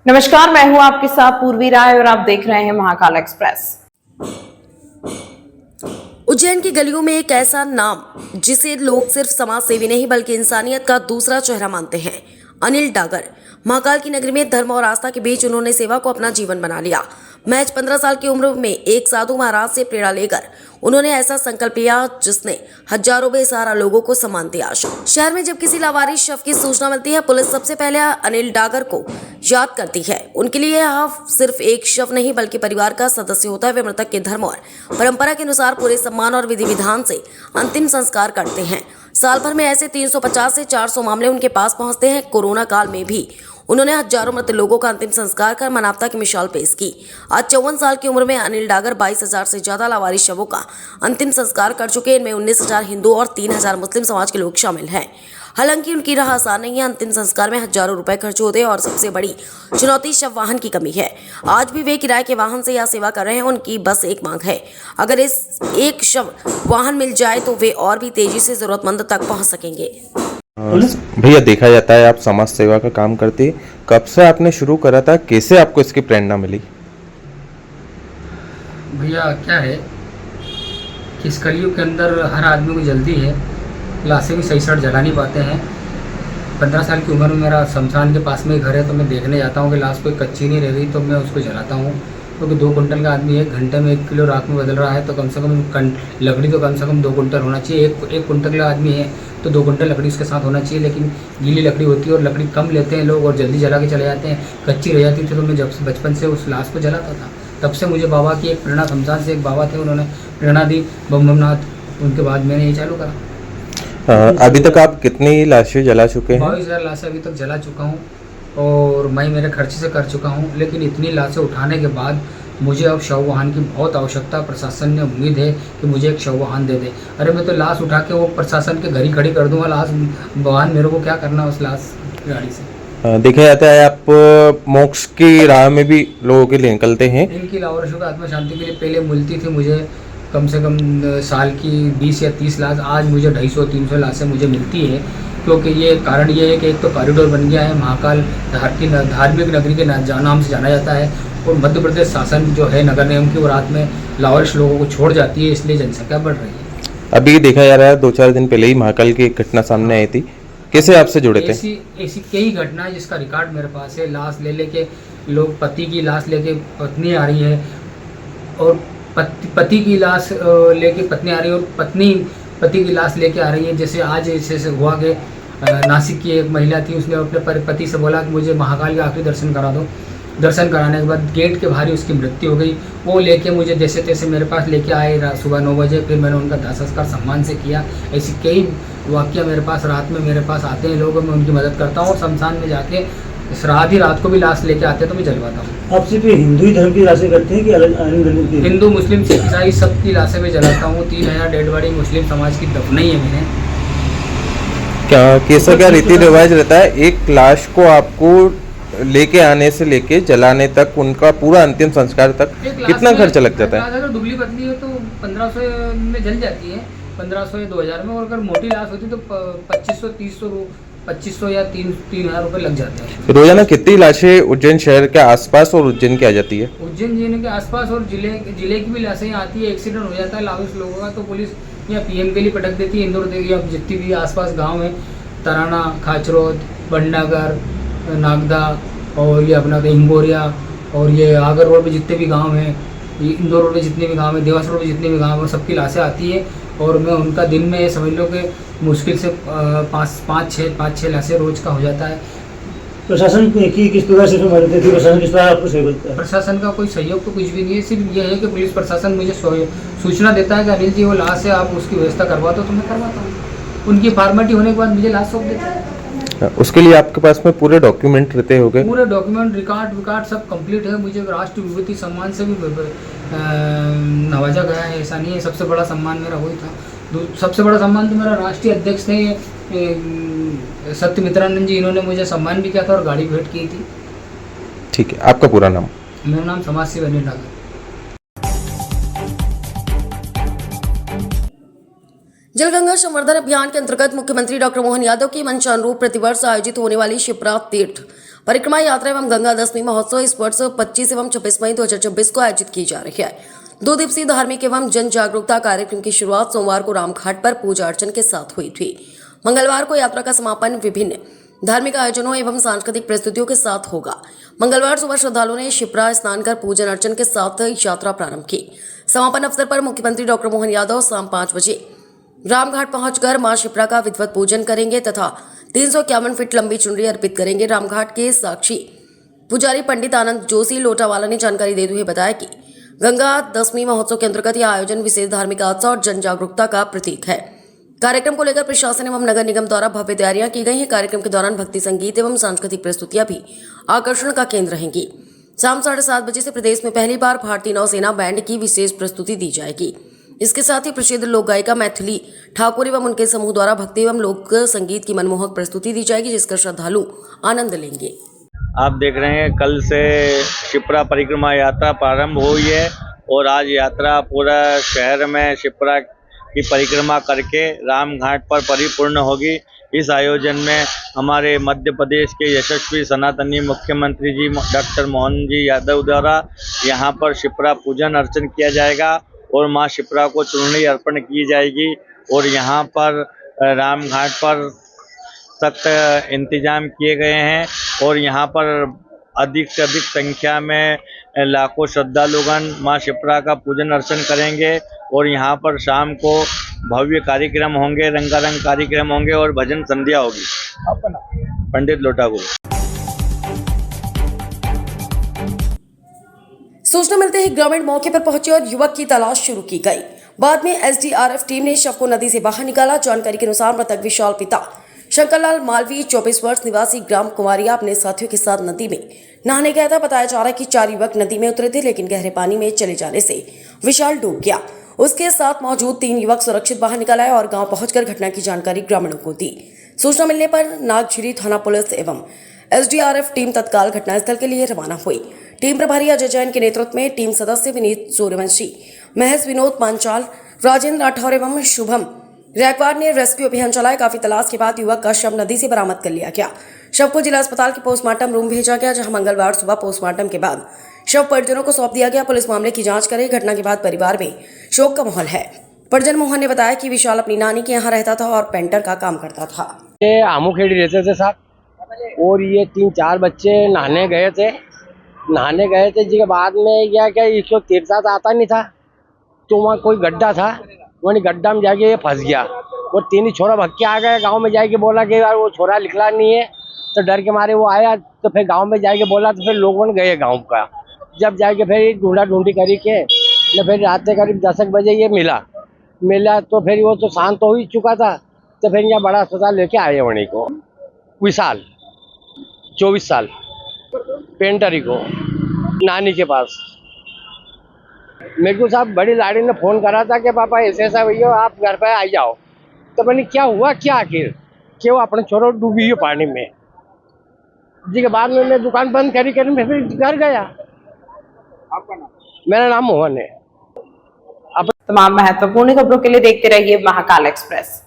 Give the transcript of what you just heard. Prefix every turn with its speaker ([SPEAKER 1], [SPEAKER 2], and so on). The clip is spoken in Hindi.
[SPEAKER 1] नमस्कार, मैं हूं आपके साथ पूर्वी राय और आप देख रहे हैं महाकाल एक्सप्रेस।
[SPEAKER 2] उज्जैन की गलियों में एक ऐसा नाम जिसे लोग सिर्फ समाज सेवी नहीं बल्कि इंसानियत का दूसरा चेहरा मानते हैं, अनिल डागर। महाकाल की नगरी में धर्म और आस्था के बीच उन्होंने सेवा को अपना जीवन बना लिया। महज 15 साल की उम्र में एक साधु महाराज से प्रेरणा लेकर उन्होंने ऐसा संकल्प लिया जिसने हजारों बेसहारा लोगों को सम्मान दिया। शहर में जब किसी लावारिस शव की सूचना मिलती है, पुलिस सबसे पहले अनिल डागर को याद करती है। उनके लिए यह सिर्फ एक शव नहीं बल्कि परिवार का सदस्य होता है। वे मृतक के धर्म और परंपरा के अनुसार पूरे सम्मान और विधि विधान से अंतिम संस्कार करते हैं। साल भर में ऐसे 350 से 400 मामले उनके पास पहुंचते हैं। कोरोना काल में भी उन्होंने हजारों मृत लोगों का अंतिम संस्कार कर मानवता की मिसाल पेश की। आज 54 साल की उम्र में अनिल डागर 22,000 से ज्यादा लावारिस शवों का अंतिम संस्कार कर चुके हैं। इनमें 19,000 हिंदू और 3,000 मुस्लिम समाज के लोग शामिल हैं। हालांकि उनकी राह आसान नहीं है। अंतिम संस्कार में हजारों रुपए खर्च होते हैं और सबसे बड़ी चुनौती शव वाहन की कमी है। आज भी वे किराए के वाहन से यह सेवा कर रहे हैं। उनकी बस एक मांग है, अगर इस एक शव वाहन मिल जाए तो वे और भी तेजी से जरूरतमंद तक पहुंच सकेंगे।
[SPEAKER 3] भैया, देखा जाता है आप समाज सेवा का काम करते, कब से आपने शुरू करा था, कैसे आपको इसकी प्रेरणा मिली?
[SPEAKER 4] भैया क्या है कि इस कलयुग के अंदर हर आदमी को जल्दी है, लाशें भी सही सड़ जला नहीं पाते हैं। 15 साल की उम्र में मेरा शमशान के पास में ही घर है, तो मैं देखने जाता हूँ कि लाश कोई कच्ची नहीं रह गई तो मैं उसको जलाता हूँ। क्योंकि 2 कुंटल का आदमी 1 घंटे में 1 किलो राख में बदल रहा है, तो कम से कम लकड़ी तो कम से कम 2 कुंटल होना चाहिए। एक कुंटल का आदमी है तो 2 कुंटल लकड़ी उसके साथ होना चाहिए। लेकिन गीली लकड़ी होती है और लकड़ी कम लेते हैं लोग और जल्दी जला के चले जाते हैं। कच्ची रह जाती थी तो मैं जब से बचपन से उस लाश को जलाता था। तब से मुझे बाबा की एक प्रेरणा, शमशान से एक बाबा थे, उन्होंने प्रेरणा दी, बमनाथ। उनके बाद मैंने ये चालू करा।
[SPEAKER 3] अभी तक आप कितनी लाशें जला चुके हैं?
[SPEAKER 4] 22,000 लाशें अभी तक जला चुका हूँ और मैं मेरे खर्चे से कर चुका हूँ। लेकिन इतनी लाशें उठाने के बाद मुझे अब शव वाहन की बहुत आवश्यकता। प्रशासन ने उम्मीद है कि मुझे एक शव वाहन दे दे। अरे मैं तो लाश उठा के वो प्रशासन के घर ही खड़ी कर दूंगा। लाश वाहन मेरे को क्या करना उस लाश गाड़ी से।
[SPEAKER 3] देखा जाता है आप मोक्ष की राह में भी लोगों के लिए निकलते हैं।
[SPEAKER 4] इनकी लावारिसों की आत्मा शांति के लिए पहले मिलती थी मुझे कम से कम साल की 20 या 30 लाश। आज मुझे 250-300 लाशें मुझे मिलती है। क्योंकि ये कारण ये है कि एक तो कॉरिडोर बन गया है, महाकाल धार्मिक नगरी के नाम से जाना जाता है। और मध्य प्रदेश शासन जो है नगर निगम की, वो रात में लावारिस लोगों को छोड़ जाती है, इसलिए जनसंख्या बढ़ रही है।
[SPEAKER 3] अभी देखा जा रहा है 2-4 दिन पहले ही महाकाल की एक घटना सामने आई थी, कैसे आपसे जुड़े थे?
[SPEAKER 4] ऐसी कई घटनाएं जिसका रिकॉर्ड मेरे पास है। लाश ले लेके लोग, पति की लाश लेके पत्नी आ रही है और पति की लाश लेके पत्नी आ रही है और पत्नी पति की लाश लेके आ रही है। जैसे आज ऐसे हुआ कि नासिक की एक महिला थी, उसने अपने पति से बोला कि मुझे महाकाल के आखिरी दर्शन करा दो। दर्शन कराने के बाद गेट के बाहर ही उसकी मृत्यु हो गई। वो लेके मुझे जैसे तैसे मेरे पास लेके आए सुबह 9 बजे। फिर मैंने उनका दाह संस्कार सम्मान से किया। ऐसी कई वाक़या मेरे पास रात में मेरे पास आते हैं लोग, मैं उनकी मदद करता हूँ। शमशान में जाके आधी रात को भी लाश लेके आते हैं तो मैं जलवाता हूँ।
[SPEAKER 5] आप सिर्फ हिंदू ही धर्म की लाशें करते हैं कि अलग धर्म की?
[SPEAKER 4] हिंदू, मुस्लिम, सिख, ईसाई सबकी लाशें में जलाता हूँ। 3,000 डेड बॉडी मुस्लिम समाज की दफनाई है मैंने।
[SPEAKER 3] कैसा क्या रीति रिवाज रहता है एक लाश को आपको लेके आने से लेके जलाने तक, उनका पूरा अंतिम संस्कार तक कितना खर्चा लग जाता है?
[SPEAKER 4] अगर दुबली पतली है तो 1500 में जल जाती है, 1500 या 2000 में। और अगर मोटी लाश होती तो 2500 या 3,000 रुपये लग जाते हैं।
[SPEAKER 3] रोजाना कितनी लाशें उज्जैन शहर के आसपास और उज्जैन की आ जाती है?
[SPEAKER 4] उज्जैन जिले के आसपास और जिले की भी लाशें आती है। एक्सीडेंट हो जाता है लावारिस लोगों का तो पुलिस या पीएम के लिए पटक देती है। इंदौर या जितनी भी आसपास गाँव है, तराना, खाचरोद, बंडागर, नागदा और ये अपना इंगोरिया और ये आगर रोड पे जितने भी गांव हैं, इंदौर रोड पे जितने भी गांव हैं, देवास रोड पे जितने भी गांव हैं, सबकी लाशें आती है। और मैं उनका दिन में समझ लो कि मुश्किल से 5-6 लाशें रोज का हो जाता है।
[SPEAKER 5] प्रशासन की किस प्रकार से मदद देती है? प्रशासन किस प्रकार आपको सहयोग करता है?
[SPEAKER 4] प्रशासन का कोई सहयोग तो कुछ भी नहीं है। सिर्फ ये है कि पुलिस प्रशासन मुझे सूचना देता है कि अनिल जी वो लाश है, आप उसकी व्यवस्था करवा दो, तो मैं करवाता हूँ। उनकी फॉर्मेलिटी होने के बाद मुझे लाश सौंप देते हैं।
[SPEAKER 3] उसके लिए आपके पास में पूरे डॉक्यूमेंट रहते होंगे?
[SPEAKER 4] पूरे डॉक्यूमेंट, रिकॉर्ड सब कंप्लीट है। मुझे राष्ट्र विभूति सम्मान से भी नवाजा गया है, ऐसा नहीं है। सबसे बड़ा सम्मान मेरा वही था। सबसे बड़ा सम्मान तो मेरा राष्ट्रीय अध्यक्ष ने, सत्यमित्रानंद जी, इन्होंने मुझे सम्मान भी किया था और गाड़ी भेंट की थी।
[SPEAKER 3] ठीक है, आपका पूरा नाम?
[SPEAKER 4] मेरा नाम समाज सेवी अनिल डागर।
[SPEAKER 2] जलगंगा संवर्धन अभियान के अंतर्गत मुख्यमंत्री डॉक्टर मोहन यादव की मंशानुरूप प्रतिवर्ष आयोजित होने वाली शिप्रा तीर्थ परिक्रमा यात्रा एवं गंगा दशमी महोत्सव इस वर्ष 25 एवं 26 मई 2026 को आयोजित की जा रही है। 2 दिवसीय धार्मिक एवं जन जागरूकता कार्यक्रम की शुरुआत सोमवार को रामघाट पर पूजा अर्चन के साथ हुई थी। मंगलवार को यात्रा का समापन विभिन्न धार्मिक आयोजनों एवं सांस्कृतिक प्रस्तुतियों के साथ होगा। मंगलवार सुबह श्रद्धालुओं ने शिप्रा स्नान कर पूजन अर्चन के साथ यात्रा प्रारंभ की। समापन अवसर पर मुख्यमंत्री डॉक्टर मोहन यादव शाम 5 बजे रामघाट पहुंचकर मां शिप्रा का विधिवत पूजन करेंगे तथा 351 फीट लंबी चुनरी अर्पित करेंगे। रामघाट के साक्षी पुजारी पंडित आनंद जोशी लोटावाला ने जानकारी देते हुए बताया कि गंगा दशमी महोत्सव के अंतर्गत यह आयोजन विशेष धार्मिक आस्था और जन जागरूकता का प्रतीक है। कार्यक्रम को लेकर प्रशासन एवं नगर निगम द्वारा भव्य तैयारियां की गई हैं। कार्यक्रम के दौरान भक्ति संगीत एवं सांस्कृतिक प्रस्तुतियां भी आकर्षण का केंद्र रहेंगी। शाम 7:30 बजे से प्रदेश में पहली बार भारतीय नौसेना बैंड की विशेष प्रस्तुति दी जाएगी। इसके साथ ही प्रसिद्ध लोक गायिका मैथिली ठाकुर एवं उनके समूह द्वारा भक्ति एवं लोक संगीत की मनमोहक प्रस्तुति दी जाएगी, जिसका श्रद्धालु आनंद लेंगे।
[SPEAKER 6] आप देख रहे हैं कल से शिप्रा परिक्रमा यात्रा प्रारंभ हुई है और आज यात्रा पूरा शहर में शिप्रा की परिक्रमा करके रामघाट पर परिपूर्ण होगी। इस आयोजन में हमारे मध्य प्रदेश के यशस्वी सनातनी मुख्यमंत्री जी डॉक्टर मोहन जी यादव द्वारा यहाँ पर शिप्रा पूजन अर्चन किया जाएगा और माँ शिप्रा को चूर्णी अर्पण की जाएगी और यहाँ पर रामघाट पर सख्त इंतजाम किए गए हैं और यहाँ पर अधिक से अधिक संख्या में लाखों श्रद्धालुगण माँ शिप्रा का पूजन अर्चन करेंगे और यहाँ पर शाम को भव्य कार्यक्रम होंगे, रंगारंग कार्यक्रम होंगे और भजन संध्या होगी। पंडित लोटागु।
[SPEAKER 2] सूचना मिलते ही ग्रामीण मौके पर पहुंचे और युवक की तलाश शुरू की गई। बाद में एसडीआरएफ टीम ने शव को नदी से बाहर निकाला। जानकारी के अनुसार मृतक विशाल पिता शंकरलाल मालवी 24 वर्ष निवासी ग्राम कुमारिया अपने साथियों के साथ नदी में नहाने गया था। बताया जा रहा है कि 4 युवक नदी में उतरे थे, लेकिन गहरे पानी में चले जाने से विशाल डूब गया। उसके साथ मौजूद 3 युवक सुरक्षित बाहर निकल आए और गांव पहुंचकर घटना की जानकारी ग्रामीणों को दी। सूचना मिलने पर नागझिरी थाना पुलिस एवं एसडीआरएफ टीम तत्काल घटनास्थल के लिए रवाना हुई। टीम प्रभारी अजय जैन के नेतृत्व में टीम सदस्य विनीत सूर्यवंशी, महेश विनोद पांचाल, राजेंद्र राठौर एवं शुभम रैकवार ने रेस्क्यू अभियान चलाया। काफी तलाश के बाद युवक का शव नदी से बरामद कर लिया गया। शव को जिला अस्पताल के पोस्टमार्टम रूम भेजा गया, जहां मंगलवार सुबह पोस्टमार्टम के बाद शव परिजनों को सौंप दिया गया। पुलिस मामले की जांच करे। घटना के बाद परिवार में शोक का माहौल है। परिजन मोहन ने बताया कि विशाल अपनी नानी के यहाँ रहता था और पेंटर का काम करता था।
[SPEAKER 7] ये आमूखेड़ी रहते थे साथ और ये 3-4 बच्चे नहाने गए थे जी के बाद में क्या इसको तीरता आता नहीं था, तो वहाँ कोई गड्ढा था, वही गड्ढा में जाके ये फंस गया और 3 ही छोरा भग के आ गए। गांव में जाके बोला कि यार वो छोरा निकला नहीं है, तो डर के मारे वो आया। तो फिर गांव में जाके बोला तो फिर लोगों ने गए गांव का, जब जाके फिर ढूंढी करी के तो फिर रात करीब 10 बजे ये मिला तो फिर वो तो शांत हो ही चुका था। तो फिर यहाँ बड़ा अस्पताल लेके आए वहीं को। विशाल 24 साल पेंटरी को नानी के पास। मेरे को साहब बड़ी लाड़ी ने फोन करा था कि पापा ऐसा भैया आप घर पे आ जाओ। तो मैंने क्या हुआ क्या आखिर कि वो अपने छोरों डूबी है पानी में जी के बाद में मैं दुकान बंद करी मैं फिर घर गया। आपका नाम? मेरा नाम मोहन है।
[SPEAKER 1] तमाम महत्वपूर्ण खबरों के लिए देखते रहिए महाकाल एक्सप्रेस।